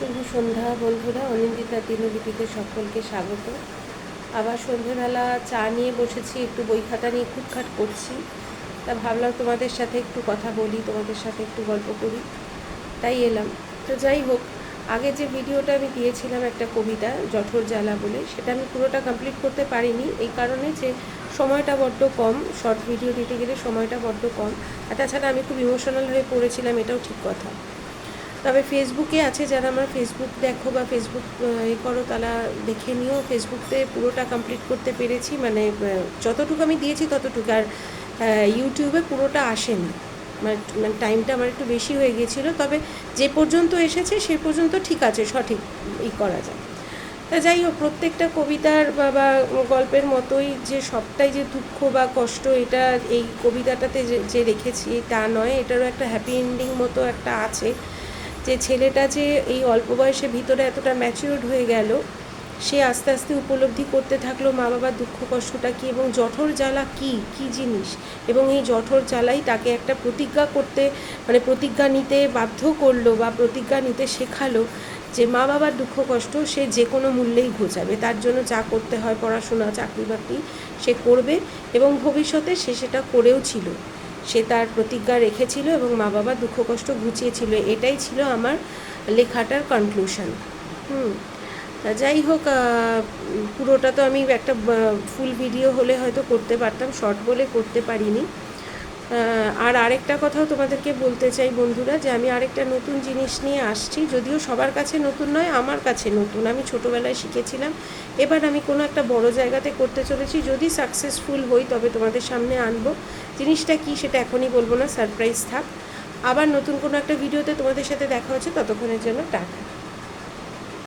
শুভ সন্ধ্যা বন্ধুরা, অনিন্দিতা দিনলিপিতে সকলকে স্বাগত। আবার সন্ধ্যেবেলা চা নিয়ে বসেছি, একটু বই খাতা নিয়ে খুটখাট করছি। তা ভাবলাম তোমাদের সাথে একটু কথা বলি, তোমাদের সাথে একটু গল্প করি, তাই এলাম। তো যাই হোক, আগে যে ভিডিওটা আমি দিয়েছিলাম একটা কবিতা জঠর জ্বালা বলে, সেটা আমি পুরোটা কমপ্লিট করতে পারিনি এই কারণে যে সময়টা বড্ড কম। শর্ট ভিডিও দিতে গেলে সময়টা বড্ড কম, আর তাছাড়া আমি খুব ইমোশনাল হয়ে পড়েছিলাম, এটাও ঠিক কথা। তবে ফেসবুকে আছে, যারা আমার ফেসবুক দেখো বা ফেসবুক করো তারা দেখে নিও। ফেসবুকতে পুরোটা কমপ্লিট করতে পেরেছি, মানে যতটুকু আমি দিয়েছি ততটুকু। আর ইউটিউবে পুরোটা আসেনি, মানে টাইমটা আমার একটু বেশি হয়ে গিয়েছিলো। তবে যে পর্যন্ত এসেছে সে পর্যন্ত ঠিক আছে, সঠিক করা যায়। তা যাই হোক, প্রত্যেকটা কবিতার বা গল্পের মতোই যে সবটাই যে দুঃখ বা কষ্ট, এটা এই কবিতাটাতে যে রেখেছি তা নয়। এটারও একটা হ্যাপি এন্ডিং মতো একটা আছে, যে ছেলেটা যে এই অল্প বয়সে ভিতরে এতটা ম্যাচিউরড হয়ে গেল, সে আস্তে আস্তে উপলব্ধি করতে থাকলো মা বাবার দুঃখ কষ্টটা কী এবং জঠর জ্বালা কী কী জিনিস। এবং এই জঠর জ্বালাই তাকে একটা প্রতিজ্ঞা করতে, মানে প্রতিজ্ঞা নিতে বাধ্য করলো বা প্রতিজ্ঞা নিতে শেখালো যে মা বাবার দুঃখ কষ্ট সে যে কোনো মূল্যেই ঘোচাবে। তার জন্য যা করতে হয়, পড়াশোনা, চাকরি বাকরি সে করবে, এবং ভবিষ্যতে সে সেটা করেও ছিল। সে তার প্রতিজ্ঞা রেখেছিল এবং মা বাবার দুঃখ কষ্ট ঘুচিয়েছিল। এটাই ছিল আমার লেখাটার কনক্লুশন। যাই হোক, পুরোটা তো আমি একটা ফুল ভিডিও হলে হয়তো করতে পারতাম, শর্ট বলে করতে পারিনি। আর আরেকটা কথাও তোমাদেরকে বলতে চাই বন্ধুরা, যে আমি আরেকটা নতুন জিনিস নিয়ে আসছি। যদিও সবার কাছে নতুন নয়, আমার কাছে নতুন। আমি ছোটোবেলায় শিখেছিলাম, এবার আমি কোনো একটা বড় জায়গাতে করতে চলেছি। যদি সাকসেসফুল হই তবে তোমাদের সামনে আনবো। জিনিসটা কি সেটা এখনই বলবো না, সারপ্রাইজ থাক। আবার নতুন কোনো একটা ভিডিওতে তোমাদের সাথে দেখা হচ্ছে, ততক্ষণের জন্য টাটা।